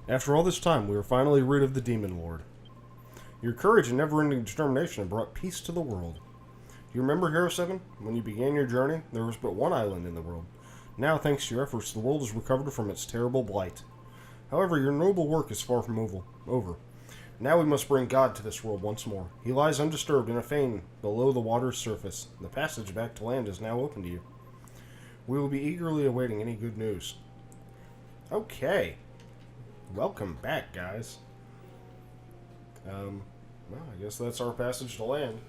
After all this time, we were finally rid of the Demon Lord. Your courage and never-ending determination have brought peace to the world. Do you remember, Hero 7? When you began your journey, there was but one island in the world. Now, thanks to your efforts, the world has recovered from its terrible blight. However, your noble work is far from over. Now we must bring God to this world once more. He lies undisturbed in a fane below the water's surface. The passage back to land is now open to you. We will be eagerly awaiting any good news. Okay. Welcome back, guys. Well, I guess that's our passage to land.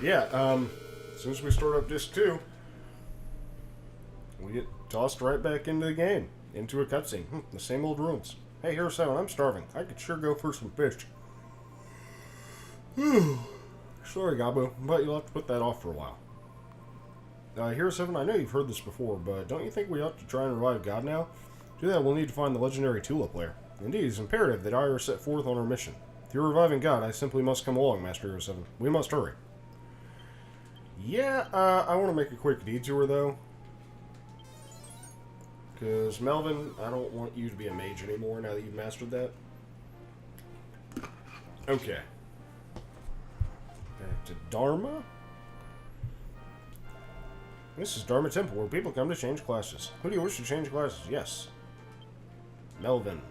Yeah, as soon as we start up Disc 2, we get tossed right back into the game, into a cutscene. The same old ruins. Hey, Hero 7, I'm starving. I could sure go for some fish. Sorry, Gabu, but you'll have to put that off for a while. Hero 7, I know you've heard this before, but don't you think we ought to try and revive God now? To do that, we'll need to find the legendary Tula player. Indeed, it's imperative that I are set forth on our mission. If you're reviving God, I simply must come along, Master Hero 7. We must hurry. Yeah, I want to make a quick detour, though. Because, Melvin, I don't want you to be a mage anymore now that you've mastered that. Okay. Back to Dharma. This is Dharma Temple, where people come to change classes. Who do you wish to change classes? Yes. Melvin.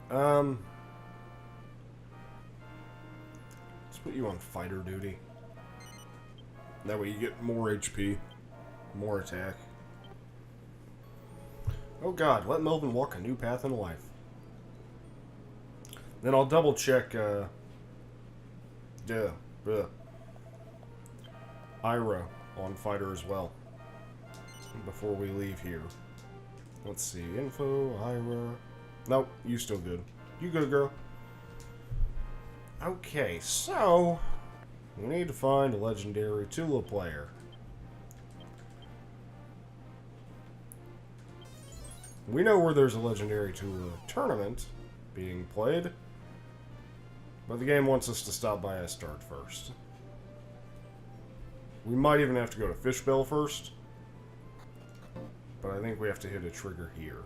Let's put you on fighter duty. That way you get more HP, more attack. Oh god, let Melvin walk a new path in life. Then I'll double check, Ira on fighter as well before we leave here. Let's see, info, Ira. Nope, you still good. You good, girl. Okay, so we need to find a legendary Tula player. We know where there's a legendary Tula tournament being played, but the game wants us to stop by Estard first. We might even have to go to Fishbell first, but I think we have to hit a trigger here.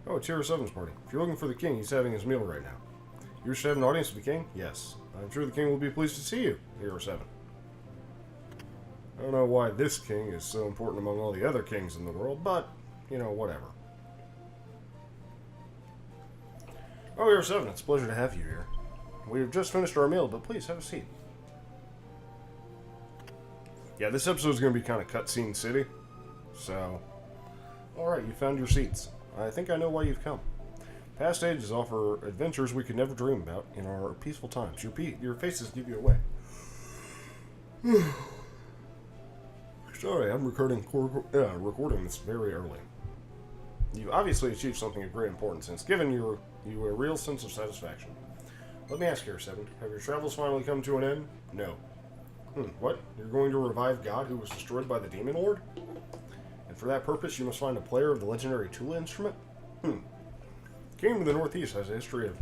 Oh, it's Hero 7's party. If you're looking for the king, he's having his meal right now. You wish to have an audience with the king? Yes. I'm sure the king will be pleased to see you, Hero 7. I don't know why this king is so important among all the other kings in the world, but, you know, whatever. Oh, Hero 7, it's a pleasure to have you here. We've just finished our meal, but please have a seat. Yeah, this episode is going to be kind of cutscene city, so... Alright, you found your seats. I think I know why you've come. Past ages offer adventures we could never dream about in our peaceful times. Your faces give you away. Sorry, I'm recording this very early. You obviously achieved something of great importance, and it's given you a real sense of satisfaction. Let me ask you, 7, have your travels finally come to an end? No. What? You're going to revive God who was destroyed by the Demon Lord? And for that purpose, you must find a player of the legendary Tula instrument? The Kingdom of the Northeast has a history of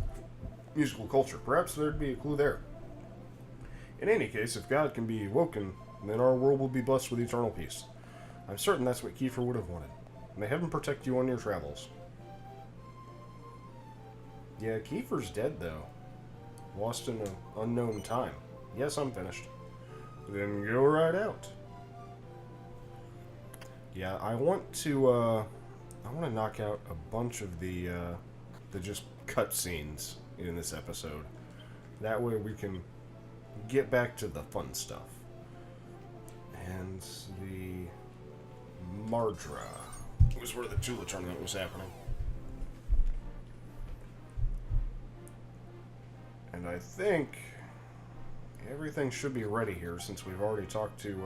musical culture. Perhaps there'd be a clue there. In any case, if God can be woken, then our world will be blessed with eternal peace. I'm certain that's what Kiefer would have wanted. May heaven protect you on your travels. Yeah, Kiefer's dead, though. Lost in an unknown time. Yes, I'm finished. Then go right out. Yeah, I want to knock out a bunch of the just cutscenes in this episode. That way we can get back to the fun stuff. And the Mardra was where the Tula tournament was happening. And I think everything should be ready here since we've already talked to,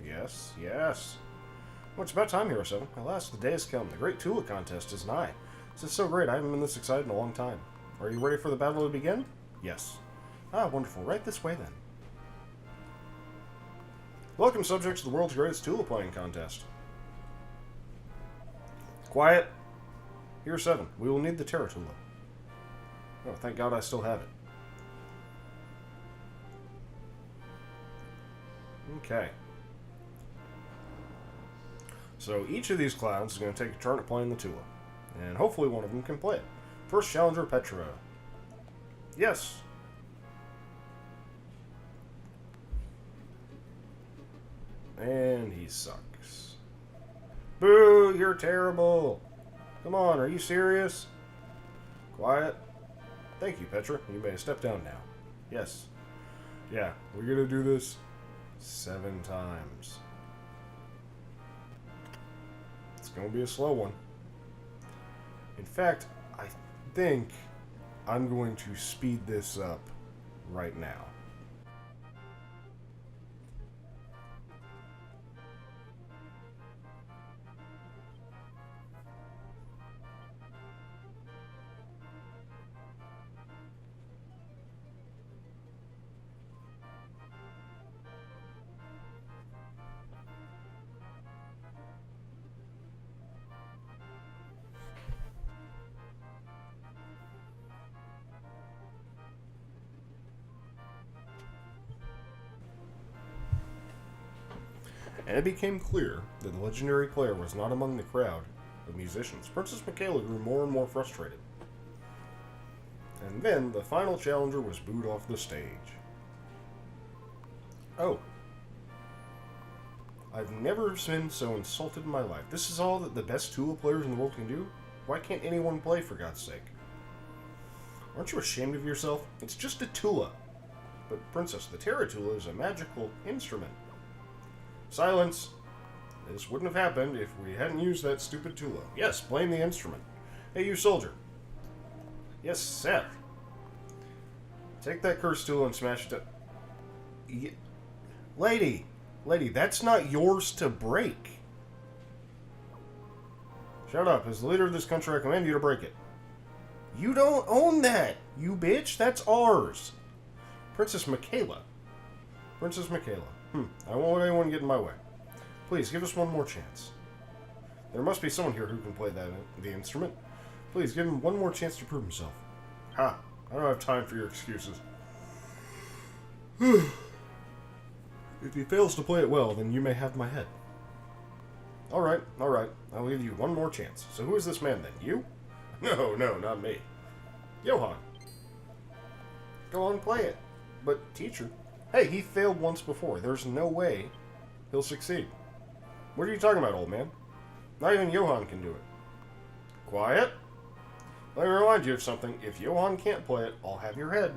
yes. Well, it's about time, Hero 7. At last, the day has come. The great Tula contest is nigh. This is so great, I haven't been this excited in a long time. Are you ready for the battle to begin? Yes. Ah, wonderful. Right this way, then. Welcome, subjects, to the world's greatest Tula playing contest. Quiet. Hero 7, we will need the Terra Tula. Oh, thank God I still have it. Okay. So each of these clowns is going to take a turn at playing the Tula. And hopefully one of them can play it. First challenger, Petra. Yes. And he sucks. Boo, you're terrible. Come on, are you serious? Quiet. Thank you, Petra. You may step down now. Yes. Yeah, we're going to do this 7 times. It's going to be a slow one. In fact, I think I'm going to speed this up right now. And it became clear that the legendary player was not among the crowd of musicians. Princess Michaela grew more and more frustrated. And then the final challenger was booed off the stage. Oh. I've never been so insulted in my life. This is all that the best Tula players in the world can do? Why can't anyone play, for God's sake? Aren't you ashamed of yourself? It's just a Tula. But, Princess, the Terra Tula is a magical instrument. Silence. This wouldn't have happened if we hadn't used that stupid Tula. Yes, blame the instrument. Hey, you soldier. Yes, Seth. Take that cursed Tula and smash it up. Lady, that's not yours to break. Shut up. As the leader of this country, I command you to break it. You don't own that, you bitch. That's ours. Princess Michaela. I won't let anyone get in my way. Please, give us one more chance. There must be someone here who can play the instrument. Please, give him one more chance to prove himself. Ha! I don't have time for your excuses. If he fails to play it well, then you may have my head. Alright. I'll give you one more chance. So who is this man, then? You? No, not me. Johann. Go on, play it. But, teacher... Hey, he failed once before. There's no way he'll succeed. What are you talking about, old man? Not even Johann can do it. Quiet. Let me remind you of something. If Johann can't play it, I'll have your head.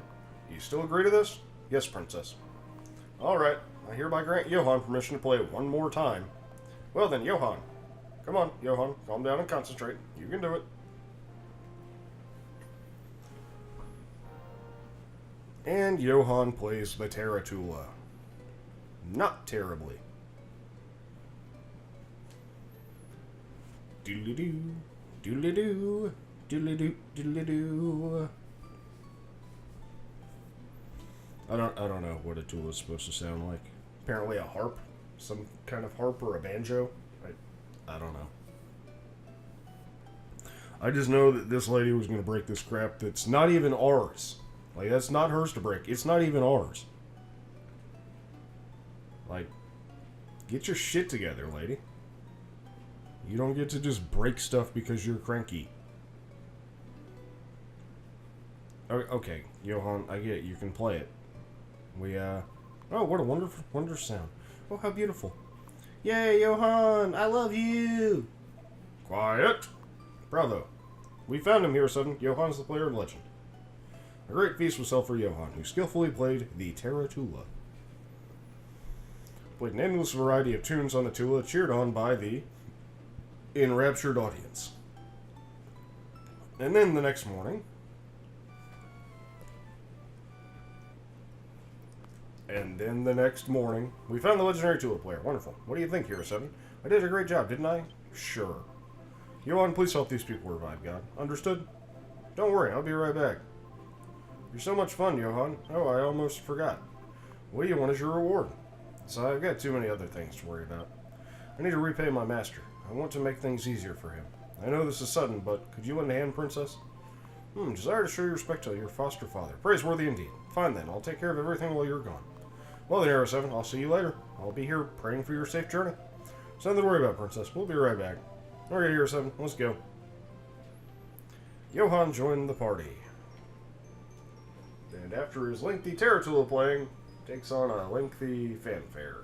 You still agree to this? Yes, Princess. Alright, I hereby grant Johann permission to play it one more time. Well then, Johann. Come on, Johann. Calm down and concentrate. You can do it. And Johann plays the Terra Tula. Not terribly. Doodly-doo, doodly-doo, doodly-doo, doodly-doo. I don't know what a Tula is supposed to sound like. Apparently a harp. Some kind of harp or a banjo. I don't know. I just know that this lady was going to break this crap that's not even ours. Like, that's not hers to break. It's not even ours. Like, get your shit together, lady. You don't get to just break stuff because you're cranky. Okay, Johann, I get it. You can play it. Oh, what a wonderful sound. Oh, how beautiful. Yay, Johann! I love you! Quiet! Bravo. We found him here, son. Johann's the player of legend. A great feast was held for Johann, who skillfully played the Terra Tula. Played an endless variety of tunes on the Tula, cheered on by the enraptured audience. And then the next morning... we found the legendary Tula player. Wonderful. What do you think, Hero 7? I did a great job, didn't I? Sure. Johann, please help these people revive God. Understood? Don't worry, I'll be right back. You're so much fun, Johann. Oh, I almost forgot. What do you want as your reward? So I've got too many other things to worry about. I need to repay my master. I want to make things easier for him. I know this is sudden, but could you lend a hand, Princess? Desire to show your respect to your foster father. Praiseworthy indeed. Fine then, I'll take care of everything while you're gone. Well then, Hero 7, I'll see you later. I'll be here praying for your safe journey. It's nothing to worry about, Princess. We'll be right back. Alright, Hero 7, let's go. Johann joined the party. And after his lengthy Tarantula playing, takes on a lengthy fanfare.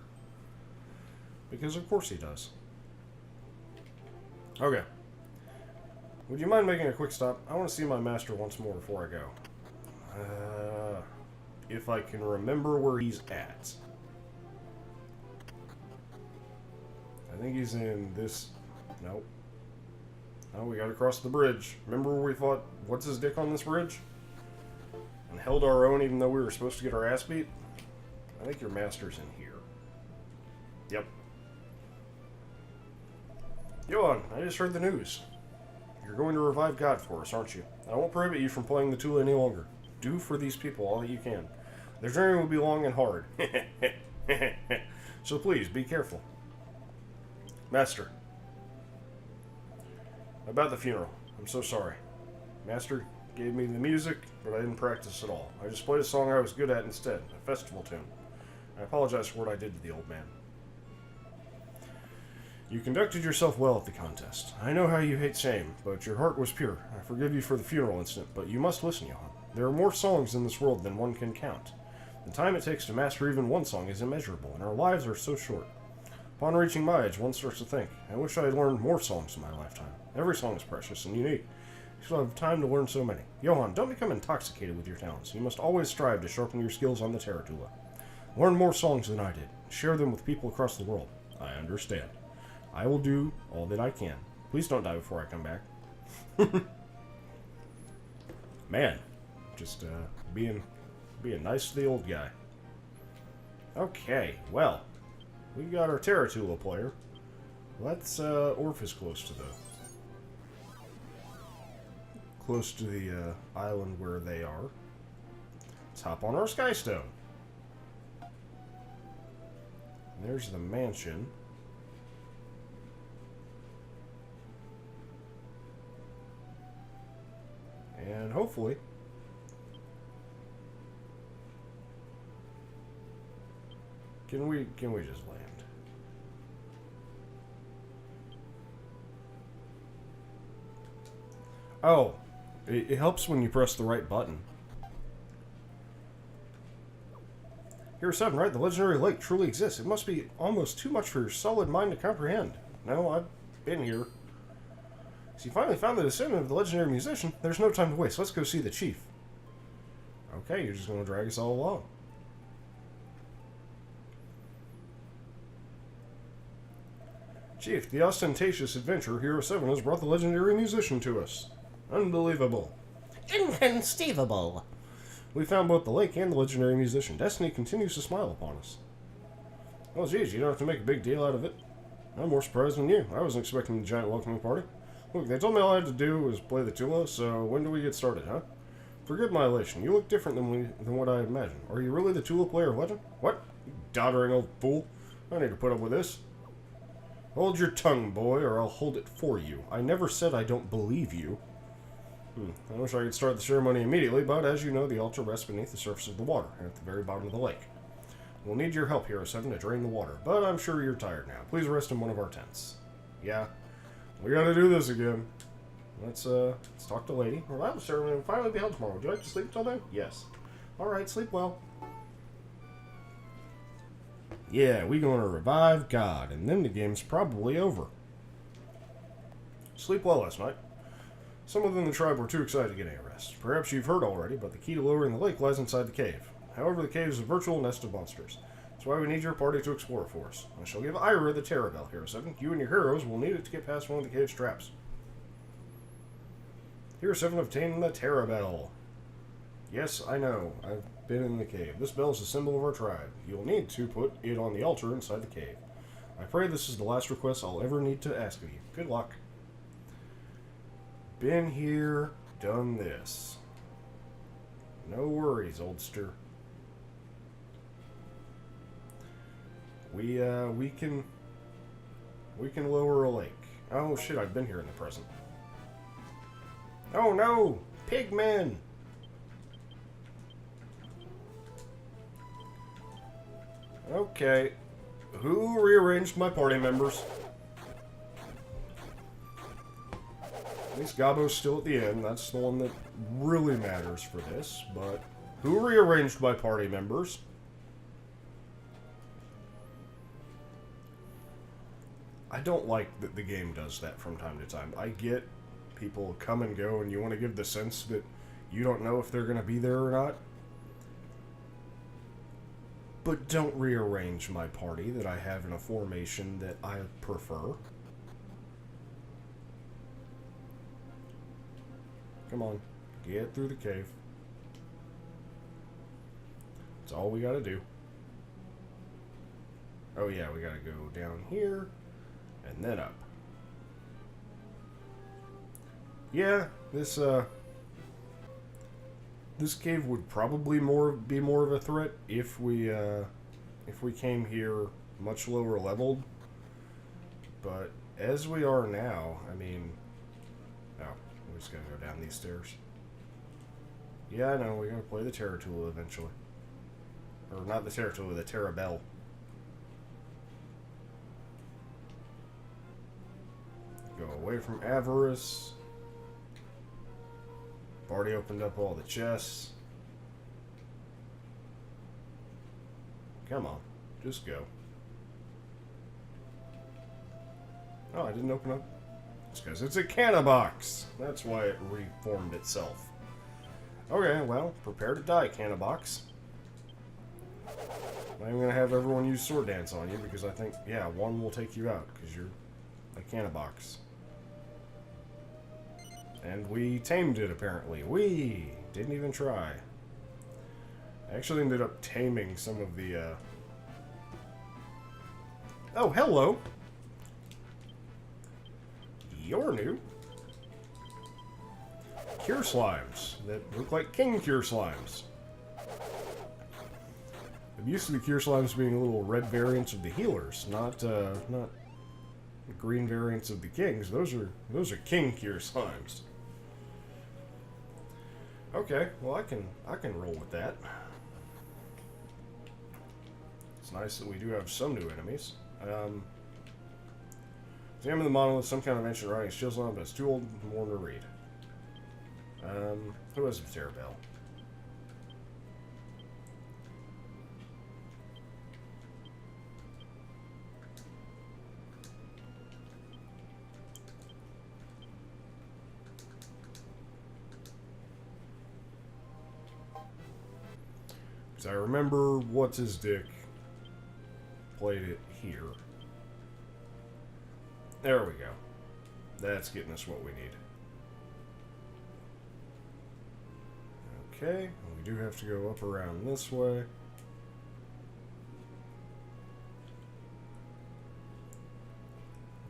Because of course he does. Okay. Would you mind making a quick stop? I want to see my master once more before I go. If I can remember where he's at. I think he's in this... Nope. Oh, we gotta cross the bridge. Remember where we fought what's his dick on this bridge? And held our own even though we were supposed to get our ass beat? I think your master's in here. Yep. Johann, I just heard the news. You're going to revive God for us, aren't you? I won't prohibit you from playing the Tula any longer. Do for these people all that you can. Their journey will be long and hard. So please, be careful. Master. About the funeral. I'm so sorry. Master gave me the music, but I didn't practice at all. I just played a song I was good at instead, a festival tune. I apologize for what I did to the old man. You conducted yourself well at the contest. I know how you hate shame, but your heart was pure. I forgive you for the funeral incident, but you must listen, Johann. There are more songs in this world than one can count. The time it takes to master even one song is immeasurable, and our lives are so short. Upon reaching my age, one starts to think, I wish I had learned more songs in my lifetime. Every song is precious and unique. You still have time to learn so many. Johann, don't become intoxicated with your talents. You must always strive to sharpen your skills on the Tarantula. Learn more songs than I did. Share them with people across the world. I understand. I will do all that I can. Please don't die before I come back. Man, just being nice to the old guy. Okay, well, we got our Tarantula player. Let's Orpheus close to the island where they are. Let's hop on our Skystone. There's the mansion. And hopefully can we just land? Oh, it helps when you press the right button. Hero 7, right? The legendary lake truly exists. It must be almost too much for your solid mind to comprehend. No, I've been here. So you finally found the descendant of the legendary musician. There's no time to waste. Let's go see the chief. Okay, you're just going to drag us all along. Chief, the ostentatious adventurer Hero 7 has brought the legendary musician to us. Unbelievable. Inconceivable. We found both the lake and the legendary musician. Destiny continues to smile upon us. Oh, geez, you don't have to make a big deal out of it. I'm more surprised than you. I wasn't expecting a giant welcoming party. Look, they told me all I had to do was play the Tula, so when do we get started, huh? Forgive my elation. You look different than what I had imagined. Are you really the Tula player of legend? What? You doddering old fool. I need to put up with this. Hold your tongue, boy, or I'll hold it for you. I never said I don't believe you. I wish I could start the ceremony immediately, but as you know, the altar rests beneath the surface of the water, at the very bottom of the lake. We'll need your help, Hero 7, to drain the water, but I'm sure you're tired now. Please rest in one of our tents. Yeah, we gotta do this again. Let's talk to Lady. Well, the ceremony will finally be held tomorrow. Would you like to sleep until then? Yes. Alright, sleep well. Yeah, we gonna revive God, and then the game's probably over. Sleep well last night. Some within the tribe were too excited to get any rest. Perhaps you've heard already, but the key to lowering the lake lies inside the cave. However, the cave is a virtual nest of monsters. That's why we need your party to explore for us. I shall give Ira the Terror Bell, Hero 7. You and your heroes will need it to get past one of the cave's traps. Hero 7 obtained the Terror Bell. Yes, I know. I've been in the cave. This bell is a symbol of our tribe. You'll need to put it on the altar inside the cave. I pray this is the last request I'll ever need to ask of you. Good luck. Been here, done this. No worries, oldster. We can lower a lake. Oh shit, I've been here in the present. Oh no! Pigmen! Okay. Who rearranged my party members? At least Gabo's still at the end. That's the one that really matters for this. But who rearranged my party members? I don't like that the game does that from time to time. I get people come and go and you want to give the sense that you don't know if they're going to be there or not. But don't rearrange my party that I have in a formation that I prefer. Come on, get through the cave. That's all we gotta do. Oh yeah, we gotta go down here, and then up. Yeah, this cave would probably be more of a threat if we came here much lower leveled. But as we are now, I mean, oh, we just gotta go down these stairs. Yeah, I know, we gotta play the Terror Tool eventually. Or not the Terror Tool, the Terror Bell. Go away from avarice. I've already opened up all the chests. Come on, just go. Oh, I didn't open up. It's because it's a canna box. That's why it reformed itself. Okay, well, prepare to die, canna box. I'm going to have everyone use sword dance on you because I think, yeah, one will take you out because you're a canna box. And we tamed it, apparently. We didn't even try. I actually ended up taming some of the, Oh, hello! You're new. Cure slimes that look like king cure slimes. I'm used to the cure slimes being little red variants of the healers, not green variants of the kings. Those are king cure slimes. Okay, well I can roll with that. It's nice that we do have some new enemies. Examine the monolith, some kind of ancient writing chills on it, but it's too old and worn to read. Who has the Terror Bell? Because I remember what's his dick played it here. There we go. That's getting us what we need. Okay, we do have to go up around this way.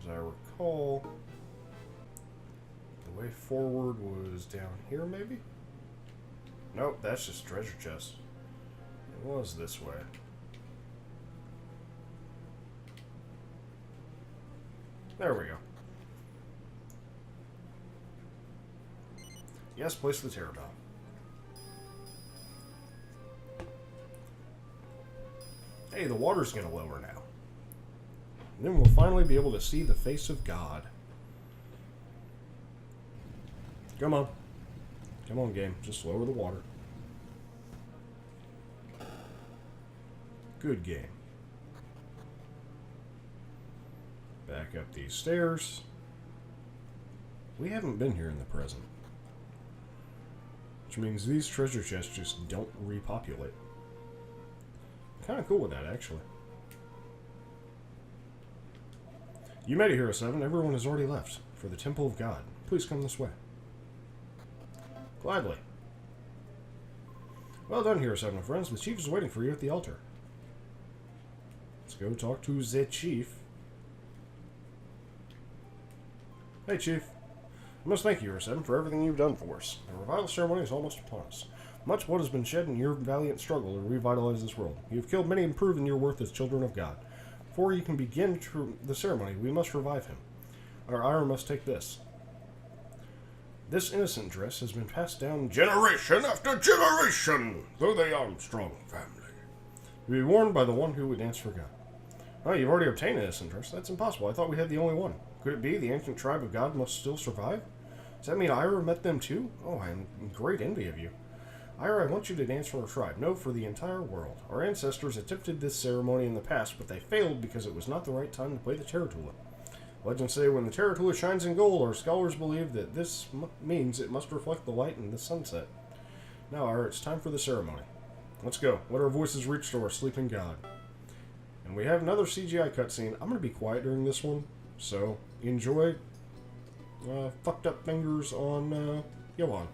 As I recall, the way forward was down here, maybe? Nope, that's just treasure chest. It was this way. There we go. Yes, place the Terror Bell. Hey, the water's gonna lower now. And then we'll finally be able to see the face of God. Come on. Come on, game. Just lower the water. Good game. Back up these stairs. We haven't been here in the present. Which means these treasure chests just don't repopulate. Kind of cool with that, actually. You made it, Hero 7. Everyone has already left for the Temple of God. Please come this way. Gladly. Well done, Hero 7 friends. The chief is waiting for you at the altar. Let's go talk to the chief. Hey, Chief. I must thank you, Hero 7, for everything you've done for us. The revival ceremony is almost upon us. Much blood has been shed in your valiant struggle to revitalize this world. You have killed many and proven your worth as children of God. Before you can begin the ceremony, we must revive him. Our ire must take this. This innocent dress has been passed down generation after generation through the Armstrong family, to be worn by the one who would dance for God. Oh, you've already obtained this interest. That's impossible. I thought we had the only one. Could it be the ancient tribe of God must still survive? Does that mean Ira met them too? Oh, I'm in great envy of you. Ira, I want you to dance for our tribe. No, for the entire world. Our ancestors attempted this ceremony in the past, but they failed because it was not the right time to play the tarantula. Legends say when the tarantula shines in gold, our scholars believe that this means it must reflect the light in the sunset. Now, Ira, it's time for the ceremony. Let's go. Let our voices reach to our sleeping god. And we have another CGI cutscene. I'm going to be quiet during this one, so enjoy fucked up fingers on Johan.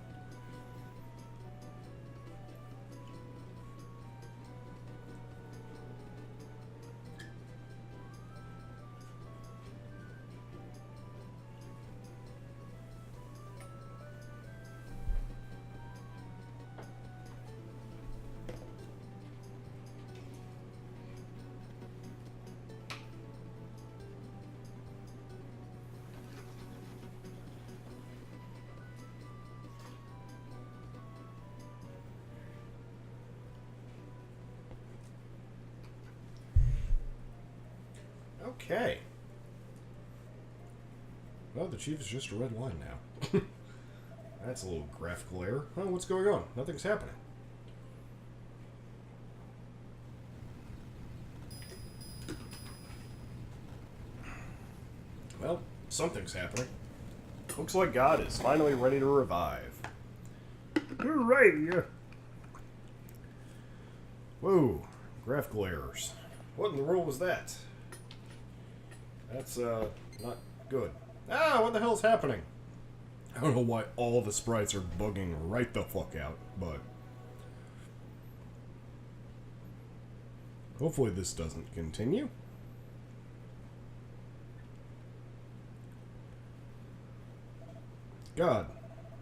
Okay. Well, the chief is just a red line now. That's a little graphical error. Oh, what's going on? Nothing's happening. Well, something's happening. Looks like God is finally ready to revive. Hooray! Whoa, graphical errors. What in the world was that? That's, not good. Ah, what the hell's happening? I don't know why all the sprites are bugging right the fuck out, but... hopefully this doesn't continue. God.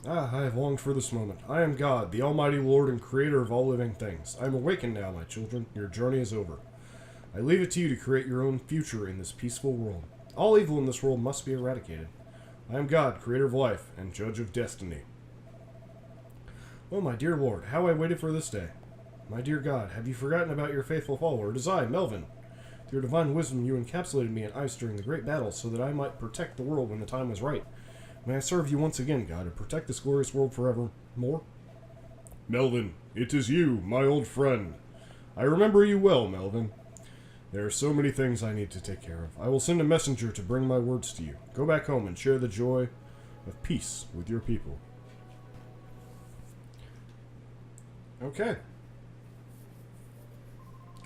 Ah, I have longed for this moment. I am God, the Almighty Lord and Creator of all living things. I am awakened now, my children. Your journey is over. I leave it to you to create your own future in this peaceful world. All evil in this world must be eradicated. I am God, creator of life, and judge of destiny. Oh, my dear Lord, how I waited for this day. My dear God, have you forgotten about your faithful follower? It is I, Melvin. Through your divine wisdom, you encapsulated me in ice during the great battle so that I might protect the world when the time was right. May I serve you once again, God, and protect this glorious world forevermore? Melvin, it is you, my old friend. I remember you well, Melvin. There are so many things I need to take care of. I will send a messenger to bring my words to you. Go back home and share the joy of peace with your people. Okay.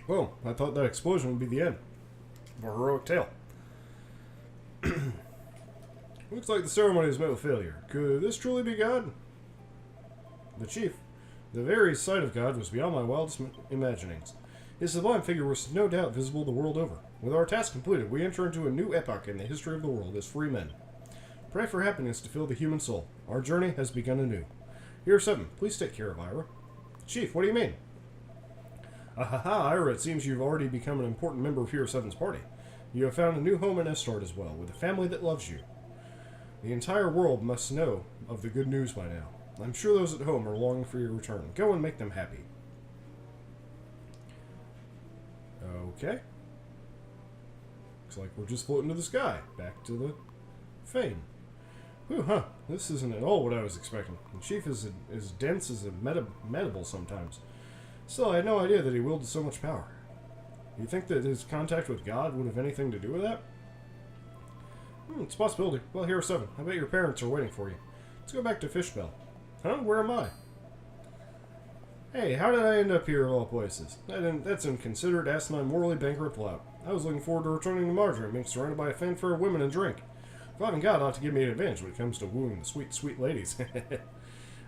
Well, I thought that explosion would be the end of a heroic tale. Looks like the ceremony has met with failure. Could this truly be God? The chief. The very sight of God was beyond my wildest imaginings. His sublime figure was no doubt visible the world over. With our task completed, we enter into a new epoch in the history of the world as free men. Pray for happiness to fill the human soul. Our journey has begun anew. Here, 7. Please take care of Ira. Chief, what do you mean? Ahaha, Ira, it seems you've already become an important member of Hero 7's party. You have found a new home in Estard as well, with a family that loves you. The entire world must know of the good news by now. I'm sure those at home are longing for your return. Go and make them happy. Okay. Looks like we're just floating to the sky. Back to the Fane. Whew, huh. This isn't at all what I was expecting. The chief is as dense as a medible sometimes. Still, I had no idea that he wielded so much power. Do you think that his contact with God would have anything to do with that? It's a possibility. Well, Hero 7, I bet your parents are waiting for you. Let's go back to Fishbell. Huh? Where am I? Hey, how did I end up here of all places? That's inconsiderate, asinine, morally bankrupt lout. I was looking forward to returning to Marjorie and being surrounded by a fanfare of women and drink. Father God ought to give me an advantage when it comes to wooing the sweet, sweet ladies.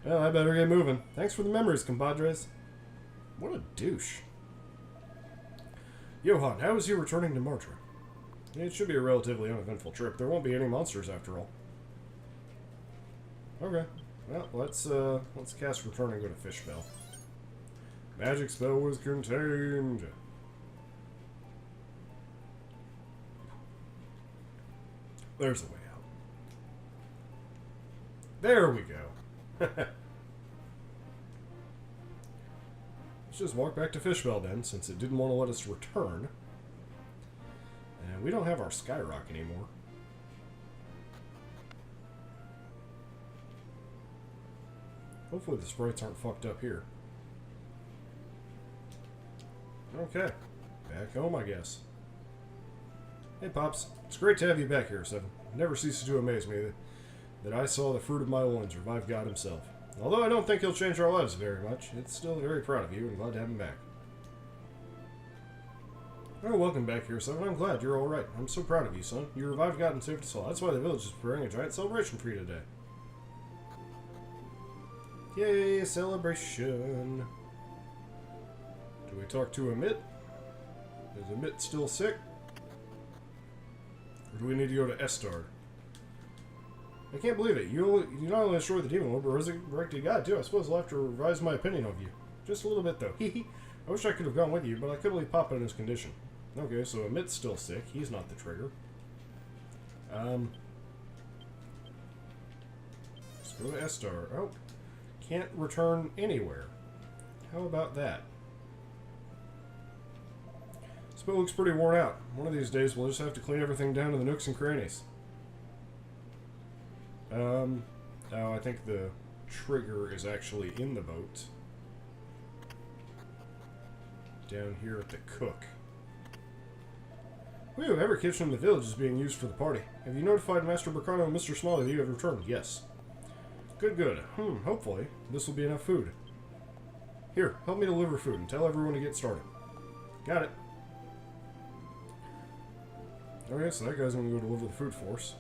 Well, I better get moving. Thanks for the memories, compadres. What a douche. Johan, how is you returning to Marjorie? It should be a relatively uneventful trip. There won't be any monsters after all. Okay. Well, let's cast Return and go to Fishbell. Magic spell was contained. There's a way out. There we go. Let's just walk back to Fishbell then, since it didn't want to let us return. we don't have our Skyrock anymore. Hopefully the sprites aren't fucked up here. Okay. Back home, I guess. Hey, Pops. It's great to have you back here, Seven. It never ceases to amaze me that I saw the fruit of my loins revive God himself. Although I don't think he'll change our lives very much, it's still very proud of you and glad to have him back. Oh, welcome back here, Seven. I'm glad you're alright. I'm so proud of you, son. You revived God and saved us all. That's why the village is preparing a giant celebration for you today. Yay, celebration. Do we talk to Amit? Is Amit still sick? Or do we need to go to Estard? I can't believe it. You not only destroyed the demon lord, but resurrected God, too. I suppose I'll have to revise my opinion of you. Just a little bit, though. I wish I could have gone with you, but I couldn't leave Papa in his condition. Okay, so Amit's still sick. He's not the trigger. Let's go to Estar. Oh, can't return anywhere. How about that? This boat looks pretty worn out. One of these days we'll just have to clean everything down to the nooks and crannies. Oh, I think the trigger is actually in the boat. Down here at the cook. Whew, every kitchen in the village is being used for the party. Have you notified Master Burkano and Mr. Smalley that you have returned? Yes. Good, good. Hopefully this will be enough food. Here, help me deliver food and tell everyone to get started. Got it. Okay, so that guy's going to go deliver the food for us.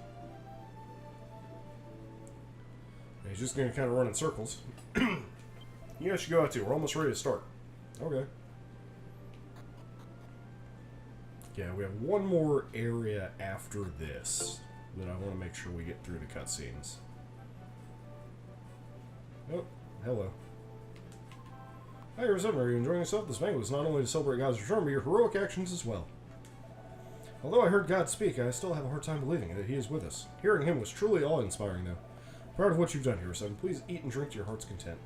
He's just going to kind of run in circles. You guys should go out too. We're almost ready to start. Okay. Yeah, we have one more area after this that I want to make sure we get through the cutscenes. Oh, hello. Hi, Arizona. Are you enjoying yourself? This banquet is not only to celebrate God's return, but your heroic actions as well. Although I heard God speak, I still have a hard time believing that he is with us. Hearing him was truly awe-inspiring, though. Proud of what you've done here, son. Please eat and drink to your heart's content.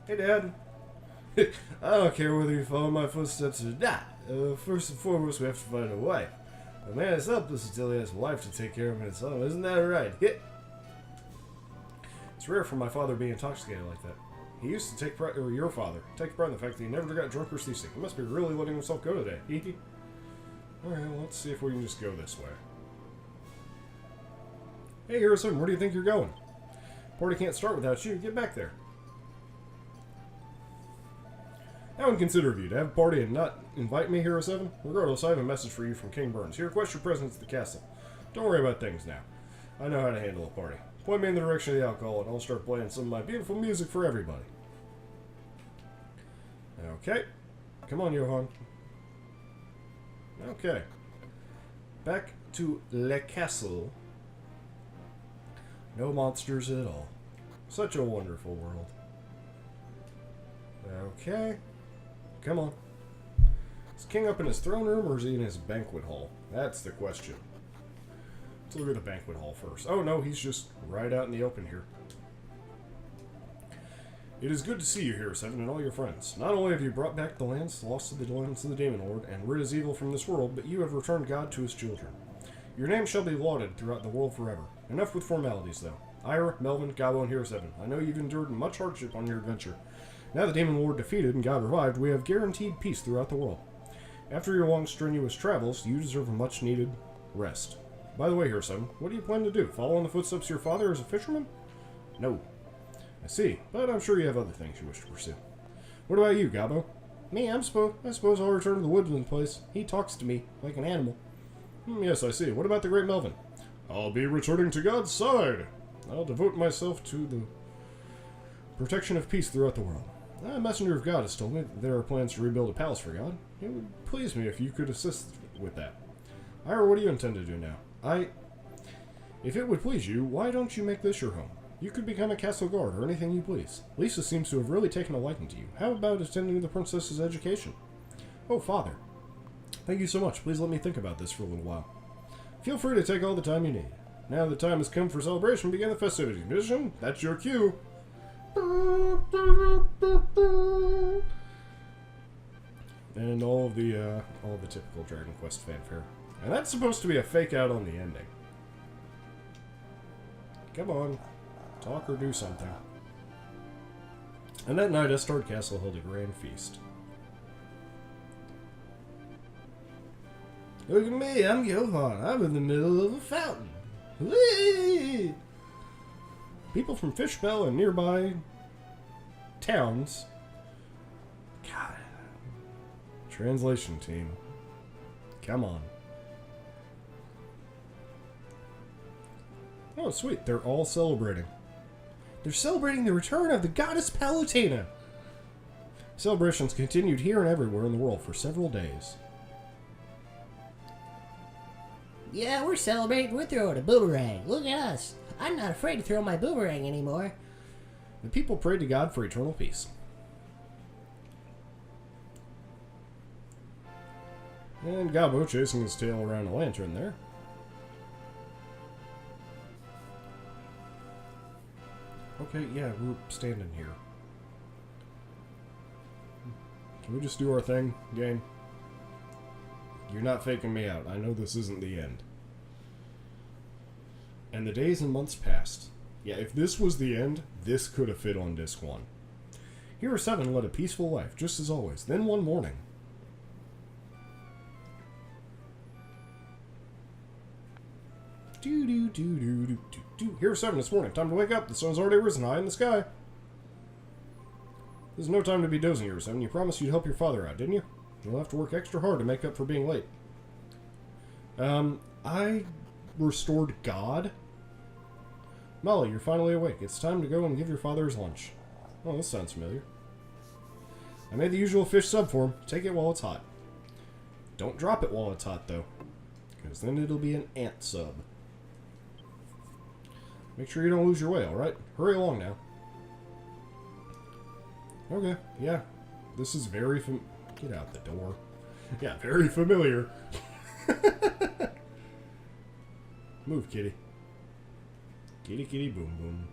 Hey, Dad. I don't care whether you follow my footsteps or not. First and foremost, we have to find a wife. A man is helpless until he has a wife to take care of him at his home. Isn't that right? It's rare for my father being intoxicated like that. He used to take pride, or your father, take pride in the fact that he never got drunk or seasick. He must be really letting himself go today. Alright, well, let's see if we can just go this way. Hey, Harrison, where do you think you're going? Party can't start without you. Get back there. How inconsiderate of you to have a party and not invite me, Hero 7? Regardless, I have a message for you from King Burns. He requests your presence at the castle. Don't worry about things now. I know how to handle a party. Point me in the direction of the alcohol and I'll start playing some of my beautiful music for everybody. Okay. Come on, Johan. Okay. Back to Le Castle. No monsters at all. Such a wonderful world. Okay. Come on. Is King up in his throne room or is he in his banquet hall? That's the question. Let's look at the banquet hall first. Oh no, he's just right out in the open here. It is good to see you here, Seven, and all your friends. Not only have you brought back the lands lost to the lands of the Demon Lord and rid his evil from this world, but you have returned God to his children. Your name shall be lauded throughout the world forever. Enough with formalities, though. Ira, Melvin, Gabo, and Hero 7. I know you've endured much hardship on your adventure. Now the Demon Lord defeated and God revived, we have guaranteed peace throughout the world. After your long, strenuous travels, you deserve a much-needed rest. By the way, Hero 7, what do you plan to do? Follow in the footsteps of your father as a fisherman? No. I see, but I'm sure you have other things you wish to pursue. What about you, Gabo? Me, I suppose I'll return to the woodland place. He talks to me like an animal. Yes, I see. What about the great Melvin? I'll be returning to God's side. I'll devote myself to the protection of peace throughout the world. A messenger of God has told me that there are plans to rebuild a palace for God. It would please me if you could assist with that. Ira, what do you intend to do now? If it would please you, why don't you make this your home? You could become a castle guard or anything you please. Lisa seems to have really taken a liking to you. How about attending the princess's education? Oh, Father. Thank you so much. Please let me think about this for a little while. Feel free to take all the time you need. Now the time has come for celebration. Begin the festivities. Musician, that's your cue. And all the typical Dragon Quest fanfare. And that's supposed to be a fake out on the ending. Come on. Talk or do something. And that night, Estard Castle held a grand feast. Look at me, I'm Johann. I'm in the middle of a fountain. Whee! People from Fishbell and nearby towns. God. Translation team. Come on. Oh, sweet. They're all celebrating. They're celebrating the return of the goddess Palutena. Celebrations continued here and everywhere in the world for several days. Yeah, we're celebrating. We're throwing a boomerang. Look at us. I'm not afraid to throw my boomerang anymore. The people prayed to God for eternal peace. And Gabo chasing his tail around a lantern there. Okay, yeah, we're standing here. Can we just do our thing, game? You're not faking me out. I know this isn't the end. And the days and months passed. Yeah, if this was the end, this could have fit on disc 1. Hero 7 led a peaceful life, just as always. Then one morning... Hero 7, it's morning. Time to wake up. The sun's already risen high in the sky. There's no time to be dozing, Hero 7. You promised you'd help your father out, didn't you? You'll have to work extra hard to make up for being late. I restored God? Molly, you're finally awake. It's time to go and give your father his lunch. Oh, this sounds familiar. I made the usual fish sub for him. Take it while it's hot. Don't drop it while it's hot, though. Because then it'll be an ant sub. Make sure you don't lose your way, alright? Hurry along now. Okay, yeah. This is very Get out the door. Yeah, very familiar. Move, kitty. Kitty, kitty, boom, boom.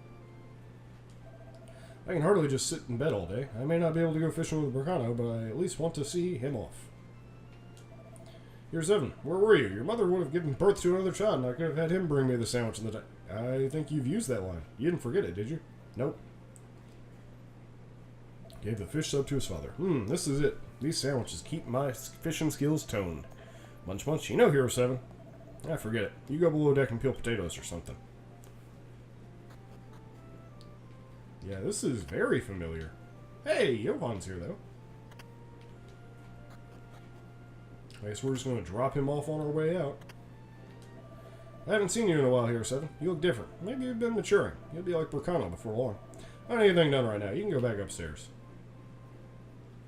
I can hardly just sit in bed all day. I may not be able to go fishing with Bracano, but I at least want to see him off. Here's Evan. Where were you? Your mother would have given birth to another child, and I could have had him bring me the sandwich in the day. I think you've used that line. You didn't forget it, did you? Nope. Gave the fish sub to his father. This is it. These sandwiches keep my fishing skills toned. Munch, munch. You know, Hero 7. I forget it. You go below deck and peel potatoes or something. Yeah, this is very familiar. Hey, Johann's here, though. I guess we're just going to drop him off on our way out. I haven't seen you in a while, Hero 7. You look different. Maybe you've been maturing. You'll be like Bracano before long. I don't need anything done right now. You can go back upstairs.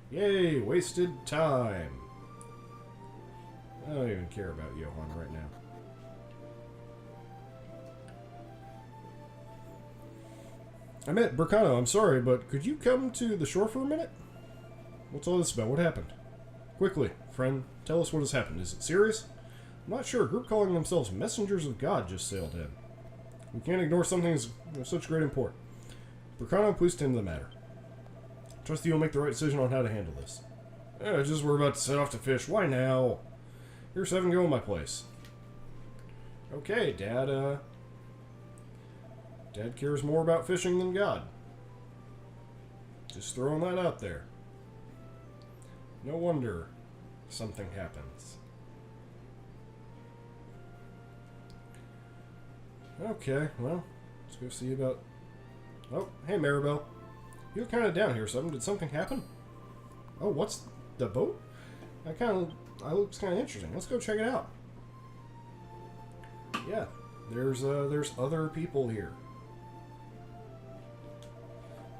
Yay, wasted time. I don't even care about Johann right now. I met Bracano, I'm sorry, but could you come to the shore for a minute? What's all this about? What happened? Quickly, friend, tell us what has happened. Is it serious? I'm not sure. A group calling themselves Messengers of God just sailed in. We can't ignore something of such great import. Bracano, please tend to the matter. Trust that you'll make the right decision on how to handle this. Just we're about to set off to fish. Why now? Here's 7, go in my place. Okay, Dad, Dad cares more about fishing than God. Just throwing that out there. No wonder something happens. Okay, well, let's go see about... Oh, hey, Maribel. You look kind of down here, 7. Did something happen? Oh, what's the boat? It looks kind of interesting. Let's go check it out. Yeah, there's other people here.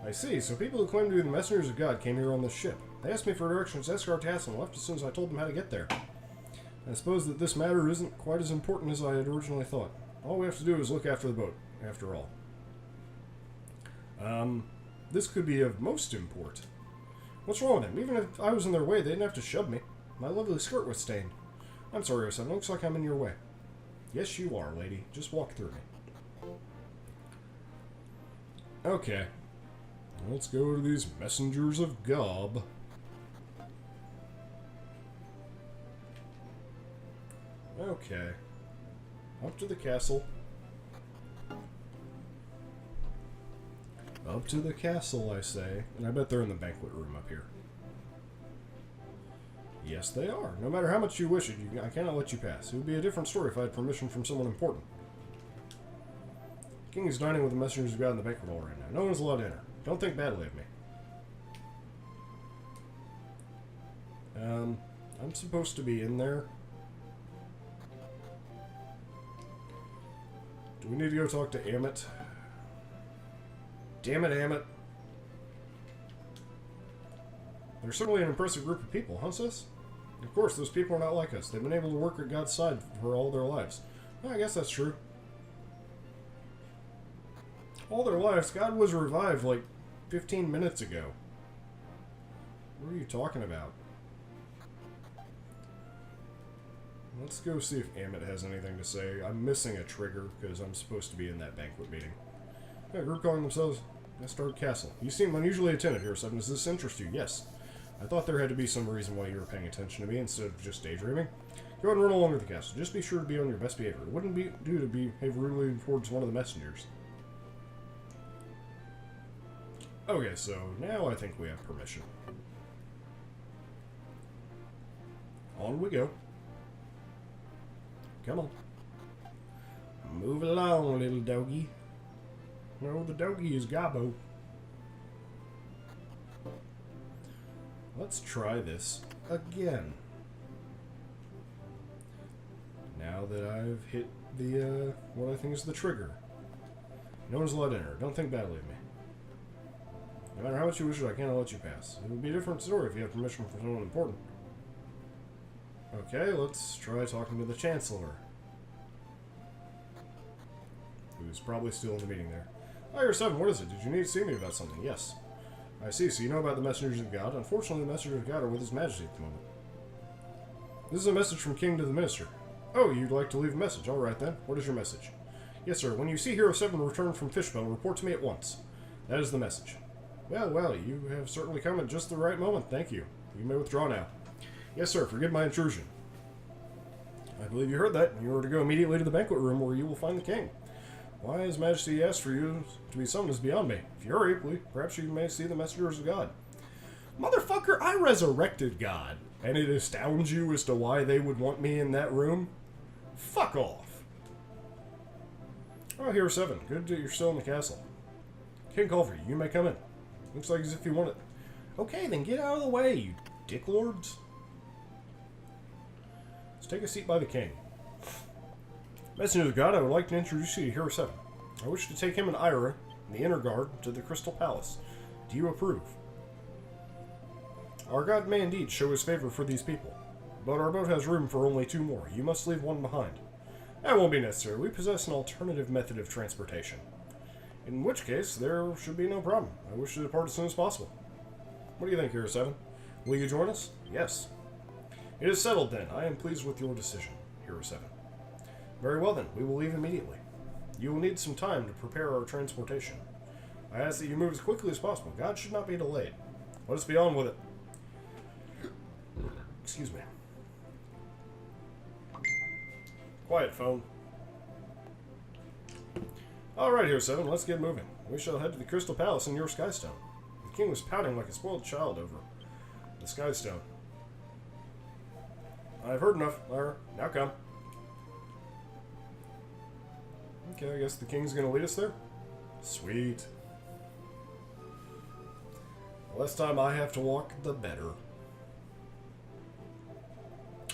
I see. So people who claim to be the messengers of God came here on this ship. They asked me for directions to Escar Castle and left as soon as I told them how to get there. I suppose that this matter isn't quite as important as I had originally thought. All we have to do is look after the boat, after all. This could be of most import. What's wrong with them? Even if I was in their way, they didn't have to shove me. My lovely skirt was stained. I'm sorry, O7. Looks like I'm in your way. Yes, you are, lady. Just walk through me. Okay. Let's go to these messengers of Gob. Okay. Up to the castle. Up to the castle, I say. And I bet they're in the banquet room up here. Yes, they are. No matter how much you wish it, I cannot let you pass. It would be a different story if I had permission from someone important. The king is dining with the messengers of God in the banquet hall right now. No one's allowed to enter. Don't think badly of me. I'm supposed to be in there. Do we need to go talk to Amit? Damn it, Amit. They're certainly an impressive group of people, huh, sis? Of course, those people are not like us. They've been able to work at God's side for all their lives. Well, I guess that's true. All their lives? God was revived like 15 minutes ago. What are you talking about? Let's go see if Amit has anything to say. I'm missing a trigger because I'm supposed to be in that banquet meeting. Yeah, a group calling themselves Nestard Castle. You seem unusually attentive here, Seven. Does this interest you? Yes. I thought there had to be some reason why you were paying attention to me instead of just daydreaming. Go ahead and run along with the castle. Just be sure to be on your best behavior. It wouldn't do to behave rudely towards one of the messengers. Okay, so now I think we have permission. On we go. Come on. Move along, little doggy. No, the doggy is Gobbo. Let's try this again. Now that I've hit the, what I think is the trigger. No one's allowed to enter. Don't think badly of me. No matter how much you wish it, I cannot let you pass. It would be a different story if you had permission from someone important. Okay, let's try talking to the Chancellor. Who's probably still in the meeting there. Oh, you're Seven. What is it? Did you need to see me about something? Yes. I see. So you know about the messengers of God. Unfortunately, the messengers of God are with His Majesty at the moment. This is a message from King to the Minister. Oh, you'd like to leave a message. All right, then. What is your message? Yes, sir. When you see Hero 7 return from Fishbone, report to me at once. That is the message. Well, well, you have certainly come at just the right moment. Thank you. You may withdraw now. Yes, sir. Forgive my intrusion. I believe you heard that. You are to go immediately to the banquet room where you will find the king. Why His Majesty asked for you to be summoned is beyond me. If you hurry, please, perhaps you may see the messengers of God. Motherfucker, I resurrected God, and it astounds you as to why they would want me in that room? Fuck off. Oh, Hero 7. Good that you're still in the castle. King called for you. You may come in. Looks like as if you want it. Okay, then get out of the way, you dicklords. Let's take a seat by the king. Messenger of God, I would like to introduce you to Hero 7. I wish to take him and Ira, and the inner guard, to the Crystal Palace. Do you approve? Our God may indeed show his favor for these people, but our boat has room for only 2 more. You must leave one behind. That won't be necessary. We possess an alternative method of transportation. In which case, there should be no problem. I wish to depart as soon as possible. What do you think, Hero 7? Will you join us? Yes. It is settled then. I am pleased with your decision, Hero 7. Very well then, we will leave immediately. You will need some time to prepare our transportation. I ask that you move as quickly as possible. God should not be delayed. Let us be on with it. Excuse me. Quiet, phone. Alright, Hero 7, let's get moving. We shall head to the Crystal Palace in your Skystone. The king was pouting like a spoiled child over the Skystone. I've heard enough, Lyra. Now come. Okay, I guess the king's gonna lead us there. Sweet. The less time I have to walk, the better.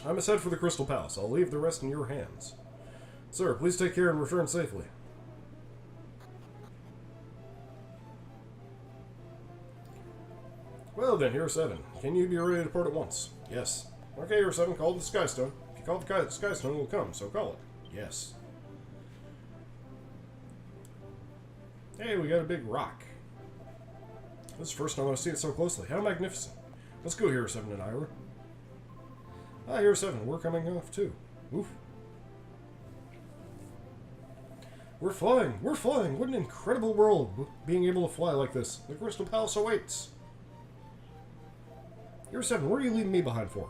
I must head for the Crystal Palace. I'll leave the rest in your hands. Sir, please take care and return safely. Well then, Hero 7. Can you be ready to depart at once? Yes. Okay, Hero 7, call the Skystone. If you call the Skystone, it will come, so call it. Yes. Hey, we got a big rock. This is the first time I see it so closely. How magnificent. Let's go, Hero 7 and Ira. Ah, Hero 7, we're coming off too. Oof. We're flying! We're flying! What an incredible world, being able to fly like this. The Crystal Palace awaits. Hero 7, what are you leaving me behind for?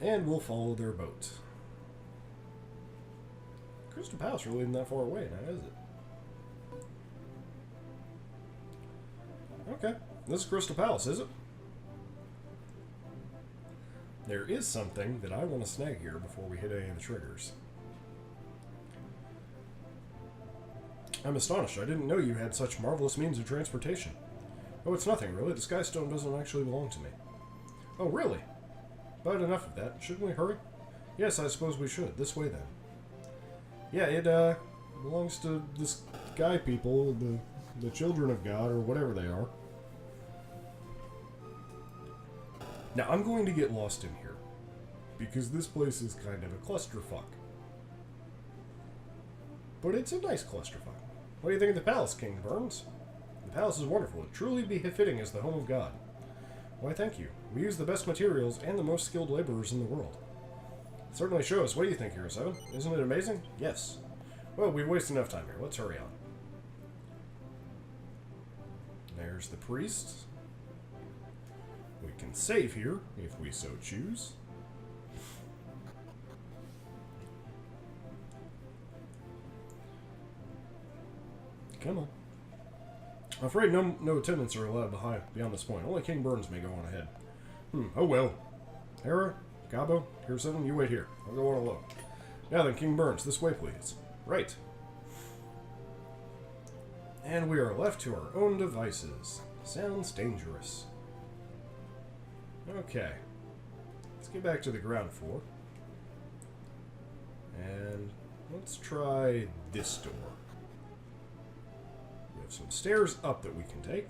And we'll follow their boat. Crystal Palace really isn't that far away now, is it? Okay, this is Crystal Palace, is it? There is something that I want to snag here before we hit any of the triggers. I'm astonished. I didn't know you had such marvelous means of transportation. Oh, it's nothing, really. The Sky Stone doesn't actually belong to me. Oh, really? But enough of that. Shouldn't we hurry? Yes, I suppose we should. This way, then. Yeah, it belongs to the Sky people, the children of God, or whatever they are. Now, I'm going to get lost in here, because this place is kind of a clusterfuck. But it's a nice clusterfuck. What do you think of the palace, King Burns? The palace is wonderful. It truly befitting as the home of God. Why, thank you. We use the best materials and the most skilled laborers in the world. It certainly shows. What do you think, Hero 7? Isn't it amazing? Yes. Well, we've wasted enough time here. Let's hurry on. There's the priest. We can save here, if we so choose. Come on. I'm afraid no attendants are allowed beyond this point. Only King Burns may go on ahead. Oh well. Hera, Gabo, Hero 7, you wait here. I'll go on alone. Now then, King Burns, this way, please. Right. And we are left to our own devices. Sounds dangerous. Okay. Let's get back to the ground floor. And let's try this door. We have some stairs up that we can take.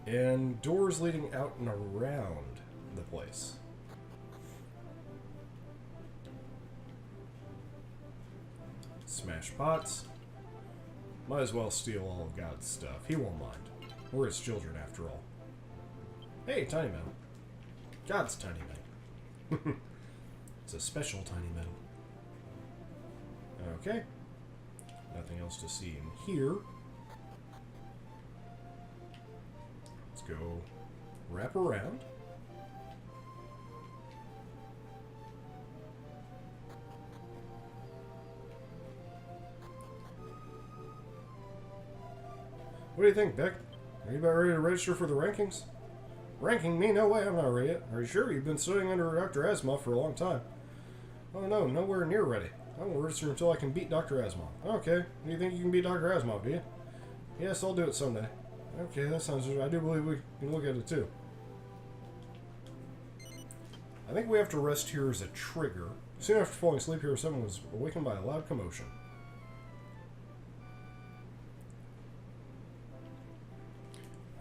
And doors leading out and around the place. Smash pots. Might as well steal all of God's stuff. He won't mind. We're his children, after all. Hey, tiny metal. God's tiny metal. It's a special tiny metal. Okay. Nothing else to see in here. Let's go wrap around. What do you think, Beck? Are you about ready to register for the rankings? Ranking me? No way, I'm not ready yet. Are you sure? You've been studying under Dr. Asimov for a long time. Oh no, nowhere near ready. I won't register until I can beat Dr. Asimov. Okay, do you think you can beat Dr. Asimov, do you? Yes, I'll do it someday. Okay, that sounds good. I do believe we can look at it too. I think we have to rest here as a trigger. Soon after falling asleep, Hero 7 was awakened by a loud commotion.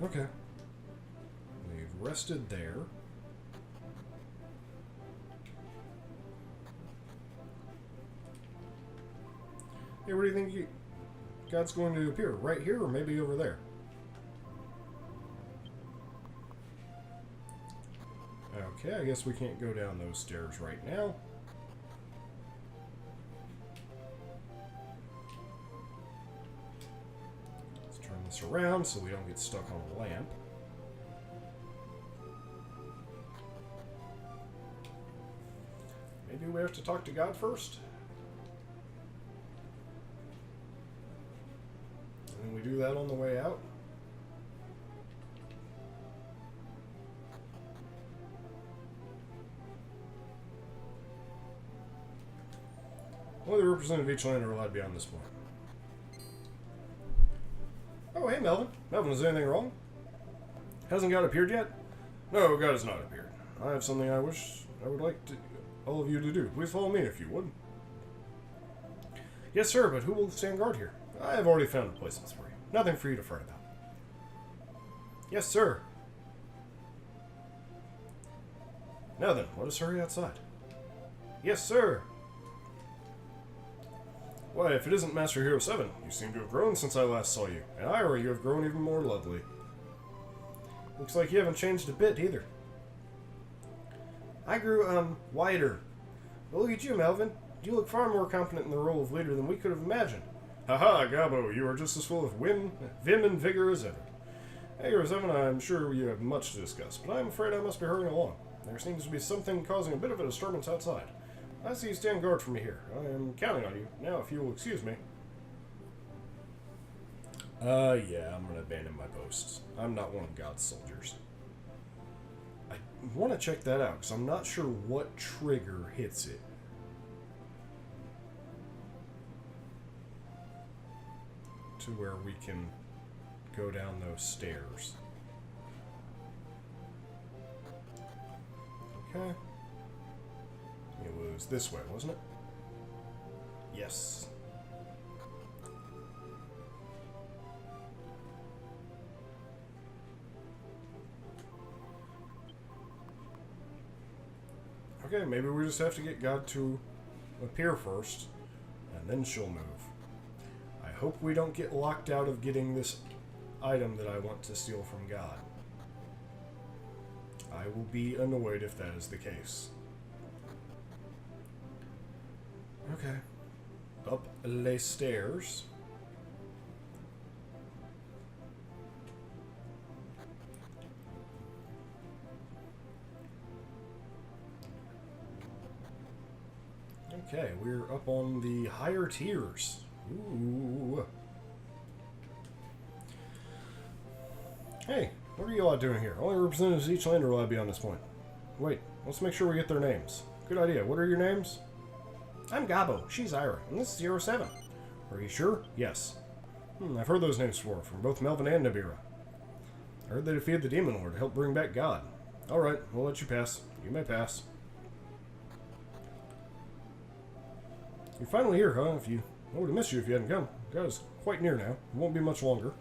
Okay. We've rested there. Hey, where do you think God's going to appear? Right here or maybe over there? Okay, I guess we can't go down those stairs right now. Let's turn this around so we don't get stuck on a lamp. Maybe we have to talk to God first? And we do that on the way out? Only the representative of each land are allowed beyond this point. Oh, hey, Melvin. Melvin, is anything wrong? Hasn't God appeared yet? No, God has not appeared. I have something I would like all of you to do. Please follow me if you would. Yes, sir, but who will stand guard here? I have already found a place for you. Nothing for you to fret about. Yes, sir. Now then, let us hurry outside. Yes, sir. Why, if it isn't Master Hero 7, you seem to have grown since I last saw you. And Ira, you have grown even more lovely. Looks like you haven't changed a bit, either. I grew, wider. But look at you, Melvin. You look far more competent in the role of leader than we could have imagined. Haha, Gabo, you are just as full of vim and vigor as ever. Hey, Roseven, I'm sure you have much to discuss, but I'm afraid I must be hurrying along. There seems to be something causing a bit of a disturbance outside. I see you stand guard for me here. I am counting on you. Now, if you will excuse me. Yeah, I'm gonna abandon my posts. I'm not one of God's soldiers. I want to check that out, because I'm not sure what trigger hits it. To where we can go down those stairs. Okay. It was this way, wasn't it? Yes. Okay, maybe we just have to get God to appear first, and then she'll move. I hope we don't get locked out of getting this item that I want to steal from God. I will be annoyed if that is the case. Okay. Up les stairs. Okay, we're up on the higher tiers. Ooh. Hey, what are you all doing here? Only representatives of each lander will I be on this point. Wait, let's make sure we get their names. Good idea. What are your names? I'm Gabo. She's Ira. And this is 07. Are you sure? Yes. I've heard those names before, from both Melvin and Nabira. I heard they defeated the Demon Lord to help bring back God. Alright, we'll let you pass. You may pass. You're finally here, huh? I would have missed you if you hadn't come. God is quite near now. It won't be much longer.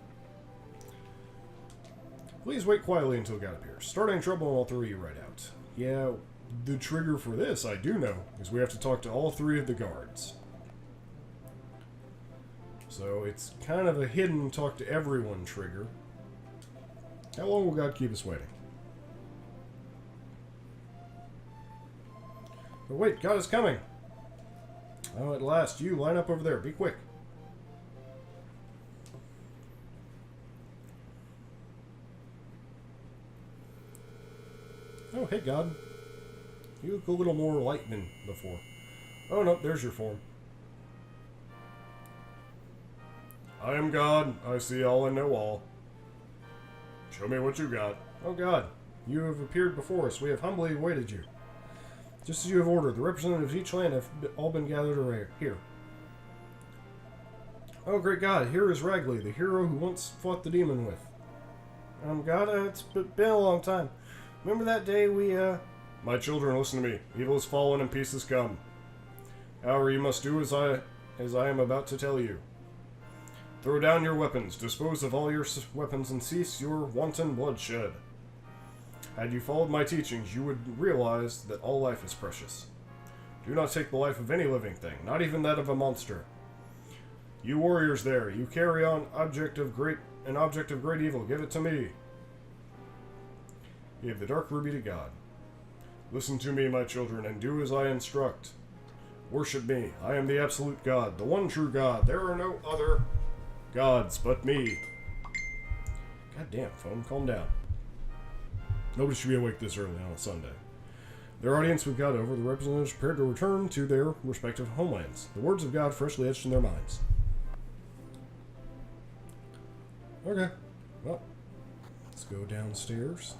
Please wait quietly until God appears. Start any trouble and I'll throw you right out. Yeah, the trigger for this, I do know, is we have to talk to all three of the guards. So it's kind of a hidden talk to everyone trigger. How long will God keep us waiting? But wait, God is coming! Oh, at last, you line up over there. Be quick. Oh, hey, God. You look a little more light than before. Oh, no, there's your form. I am God. I see all and know all. Show me what you got. Oh, God. You have appeared before us. We have humbly awaited you. Just as you have ordered, the representatives of each land have all been gathered here. Oh, great God, here is Ragley, the hero who once fought the demon with. God, it's been a long time. Remember that day we, My children, listen to me. Evil is fallen and peace has come. However, you must do as I am about to tell you. Throw down your weapons, dispose of all your weapons, and cease your wanton bloodshed. Had you followed my teachings, you would realize that all life is precious. Do not take the life of any living thing, not even that of a monster. You warriors there, you carry on an object of great evil. Give it to me. Give the dark ruby to God. Listen to me, my children, and do as I instruct. Worship me. I am the absolute God, the one true God. There are no other gods but me. God damn, phone, calm down. Nobody should be awake this early on a Sunday. Their audience with God over, the representatives prepared to return to their respective homelands. The words of God freshly etched in their minds. Okay. Well, let's go downstairs.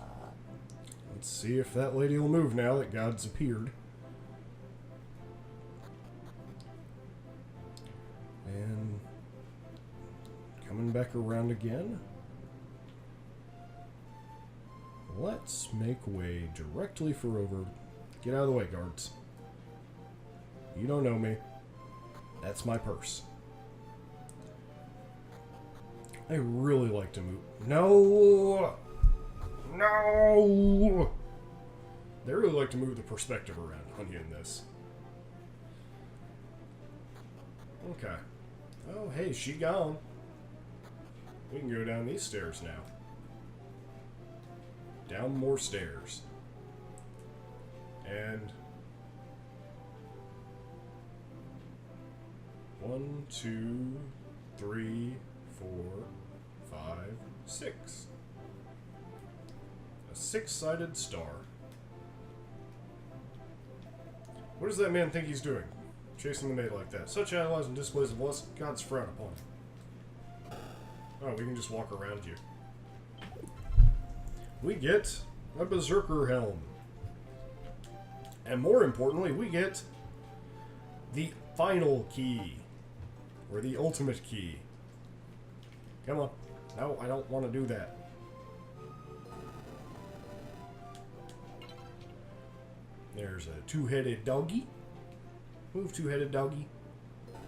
Let's see if that lady will move now that God's appeared. And coming back around again. Let's make way directly for over. Get out of the way, guards. You don't know me. That's my purse. I really like to move. No! No! They really like to move the perspective around on you in this. Okay. Oh, hey, she gone. We can go down these stairs now. Down more stairs. And 1, 2, 3, 4, 5, 6. six-sided star. What does that man think he's doing? Chasing the maid like that. Such allies and displays of lust, God's frown upon. Oh, we can just walk around you. We get a Berserker Helm. And more importantly, we get the final key. Or the ultimate key. Come on. No, I don't want to do that. There's a two-headed doggy. Move, two-headed doggy.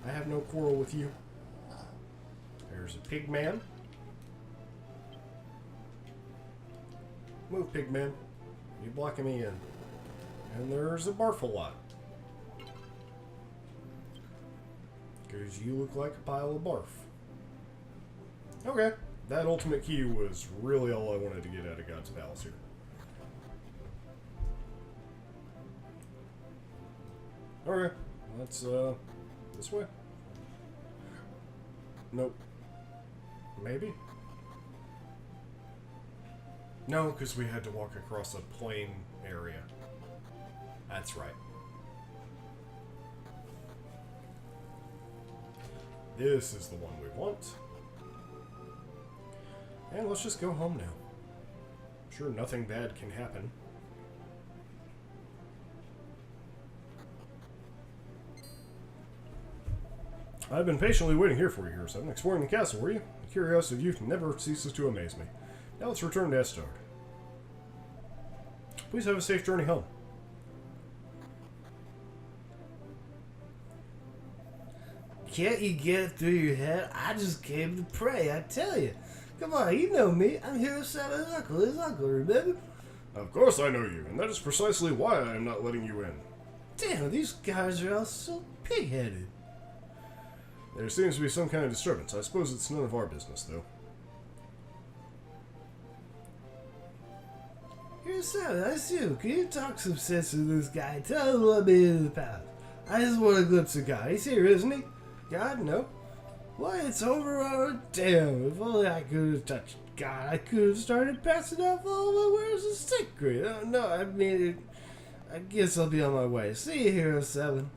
I have no quarrel with you. There's a pig man. Move, pig man. You're blocking me in. And there's a barf-a-lot. Because you look like a pile of barf. Okay. That ultimate key was really all I wanted to get out of God's Palace here. Okay. Let's, this way? Nope. Maybe? No, because we had to walk across a plain area. That's right. This is the one we want. And let's just go home now. I'm sure nothing bad can happen. I've been patiently waiting here for you, Hero 7. Exploring the castle, were you? The curiosity of youth never ceases to amaze me. Now let's return to Estard. Please have a safe journey home. Can't you get it through your head? I just came to pray, I tell you. Come on, you know me. I'm Hero 7's uncle, remember? Of course I know you, and that is precisely why I am not letting you in. Damn, these guys are all so pig-headed. There seems to be some kind of disturbance. I suppose it's none of our business, though. Hero 7, that's you. Can you talk some sense to this guy? Tell him what me in the palace. I just want a glimpse of God. He's here, isn't he? God, no. Why, it's over. Oh, damn. If only I could have touched God, I could have started passing off all my wares as secret. Oh, no, I mean, I guess I'll be on my way. See you, Hero 7.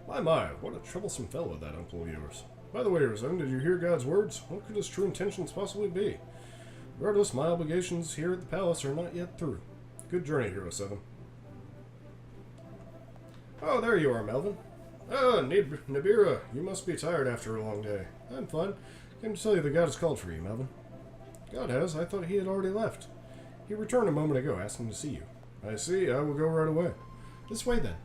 My, what a troublesome fellow that uncle of yours. By the way, Hero 7, did you hear God's words? What could his true intentions possibly be? Regardless, my obligations here at the palace are not yet through. Good journey, Hero 7. Oh, there you are, Melvin. Ah, Nibira, you must be tired after a long day. I'm fine. Came to tell you that God has called for you, Melvin. God has? I thought he had already left. He returned a moment ago, asking to see you. I see. I will go right away. This way, then.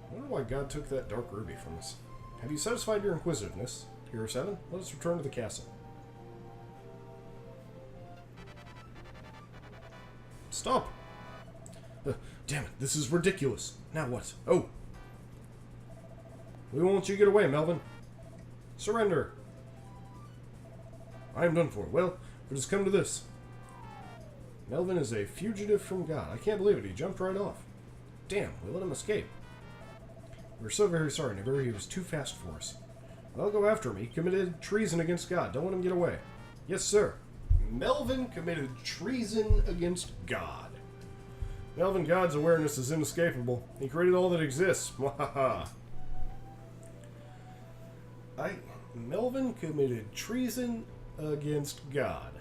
I wonder why God took that dark ruby from us. Have you satisfied your inquisitiveness, Hero 7? Let us return to the castle. Stop! Damn it, this is ridiculous. Now what? Oh! We won't let you get away, Melvin. Surrender! I am done for. Well, if it has come to this. Melvin is a fugitive from God. I can't believe it. He jumped right off. Damn, we let him escape. We're so very sorry, Nibir. He was too fast for us. Well, go after him. He committed treason against God. Don't let him get away. Yes, sir. Melvin committed treason against God. Melvin God's awareness is inescapable. He created all that exists. Mwahaha. Melvin committed treason against God.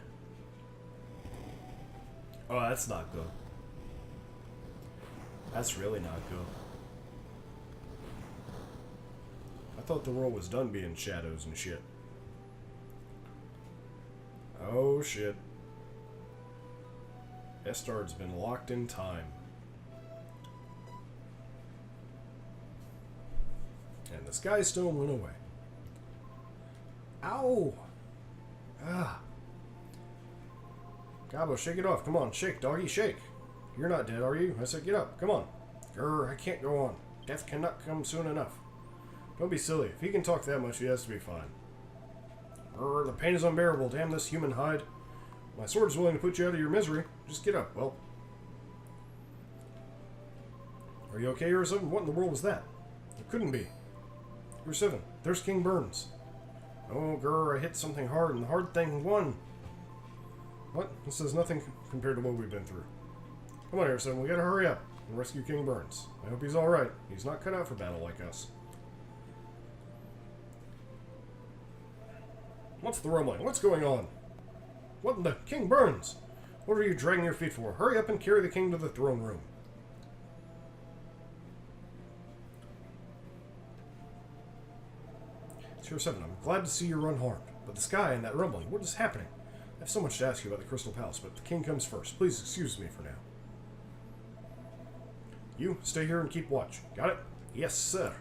Oh, that's not good. That's really not good. I thought the world was done being shadows and shit. Oh, shit. Estard's been locked in time. And the Sky Stone went away. Ow! Ah. Gabo, shake it off. Come on, shake, doggy, shake. You're not dead, are you? I said get up. Come on. Grr, I can't go on. Death cannot come soon enough. Don't be silly. If he can talk that much, he has to be fine. Grr, the pain is unbearable. Damn this human hide. My sword is willing to put you out of your misery. Just get up, well. Are you okay, Hero 7? What in the world was that? It couldn't be. Hero 7, there's King Burns. Oh, grr, I hit something hard, and the hard thing won. What? This is nothing compared to what we've been through. Come on here, son. We gotta hurry up and rescue King Burns. I hope he's alright. He's not cut out for battle like us. What's the rumbling? What's going on? What in the... King Burns! What are you dragging your feet for? Hurry up and carry the king to the throne room. Tier 7, I'm glad to see you're unharmed. But the sky and that rumbling, what is happening? I have so much to ask you about the Crystal Palace, but the king comes first. Please excuse me for now. You, stay here and keep watch. Got it? Yes, sir.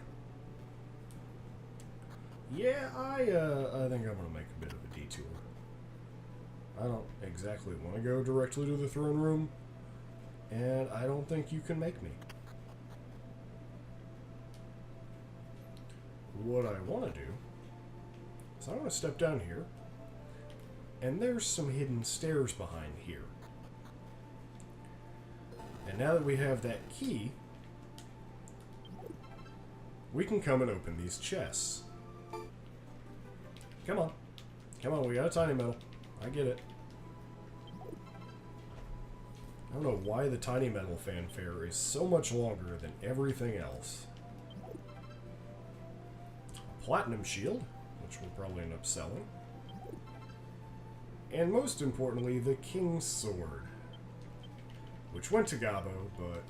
Yeah, I think I'm going to make a bit of a detour. I don't exactly want to go directly to the throne room, and I don't think you can make me. What I want to do is I want to step down here, and there's some hidden stairs behind here. And now that we have that key, we can come and open these chests. Come on. Come on, we got a tiny metal. I get it. I don't know why the tiny metal fanfare is so much longer than everything else. A platinum shield, which we'll probably end up selling. And most importantly, the King's Sword, which went to Gabo, but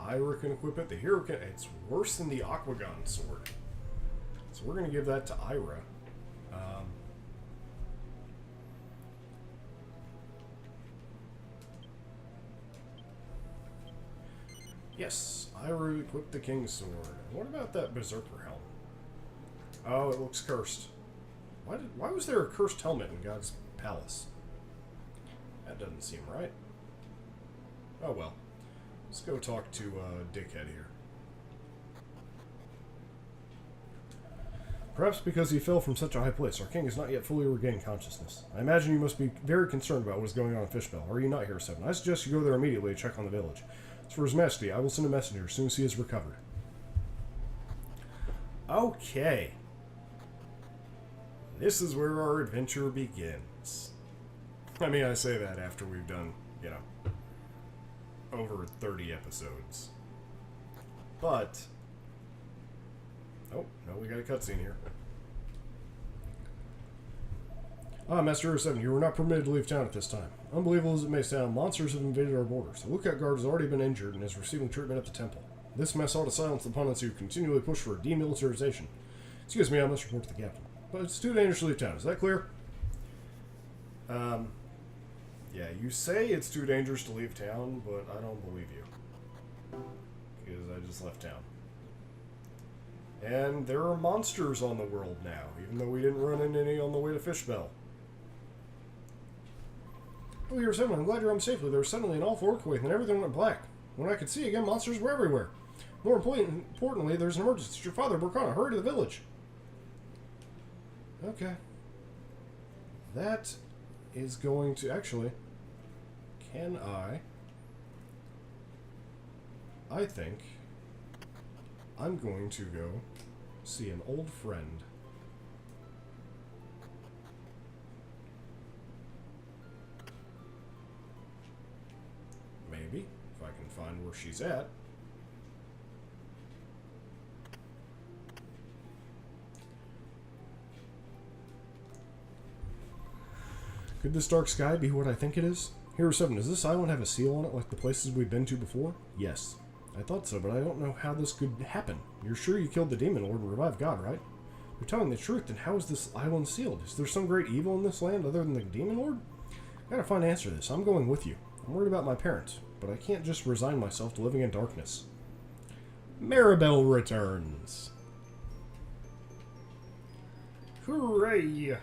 Ira can equip it. The hero can... It's worse than the Aquagon Sword. So we're going to give that to Ira. Yes, Ira equipped the King's Sword. What about that Berserker helm? Oh, it looks cursed. Why was there a cursed helmet in God's palace? That doesn't seem right. Oh well. Let's go talk to Dickhead here. Perhaps because he fell from such a high place, our king has not yet fully regained consciousness. I imagine you must be very concerned about what is going on in Fishbell. Are you not here, Seven? I suggest you go there immediately to check on the village. As for His Majesty, I will send a messenger as soon as he is recovered. Okay. This is where our adventure begins. I mean, I say that after we've done, you know, over 30 episodes. But... Oh, no, we got a cutscene here. Master 07, you were not permitted to leave town at this time. Unbelievable as it may sound, monsters have invaded our borders. The lookout guard has already been injured and is receiving treatment at the temple. This mess ought to silence the pundits who continually push for demilitarization. Excuse me, I must report to the captain. But it's too dangerous to leave town. Is that clear? Yeah, you say it's too dangerous to leave town, but I don't believe you. Because I just left town. And there are monsters on the world now, even though we didn't run into any on the way to Fishbell. Oh, you're Seven. I'm glad you're home safely. There was suddenly an awful earthquake and everything went black. When I could see again, monsters were everywhere. More importantly, there's an emergency. It's your father, Burkana. Hurry to the village. Okay. That is going to... Actually, can I think I'm going to go see an old friend. Maybe, if I can find where she's at. Could this dark sky be what I think it is? Hero 7, does this island have a seal on it like the places we've been to before? Yes. I thought so, but I don't know how this could happen. You're sure you killed the Demon Lord and revived God, right? You're telling the truth, then how is this island sealed? Is there some great evil in this land other than the Demon Lord? I gotta find an answer to this. I'm going with you. I'm worried about my parents, but I can't just resign myself to living in darkness. Maribel returns. Hooray!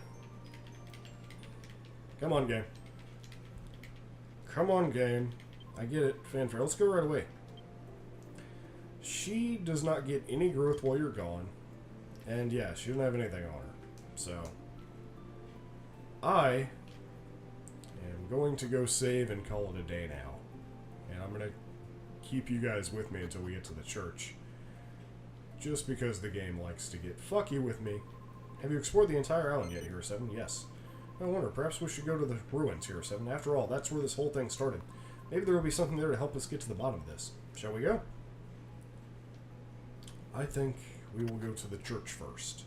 Come on, game. Come on, game. I get it. Fanfare. Let's go right away. She does not get any growth while you're gone. And yeah, she doesn't have anything on her. So, I am going to go save and call it a day now. And I'm going to keep you guys with me until we get to the church. Just because the game likes to get fucky with me Have you explored the entire island yet, Hero 7? Yes. I wonder, perhaps we should go to the ruins, Hero 7. After all, that's where this whole thing started. Maybe there will be something there to help us get to the bottom of this. Shall we go? I think we will go to the church first.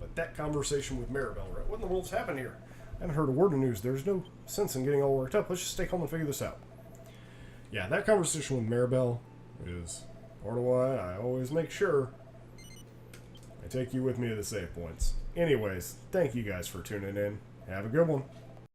But that conversation with Maribel, right? What in the world's happened here? I haven't heard a word of news. There's no sense in getting all worked up. Let's just stay home and figure this out. Yeah, that conversation with Maribel is part of why I always make sure I take you with me to the save points. Anyways, thank you guys for tuning in. Have a good one.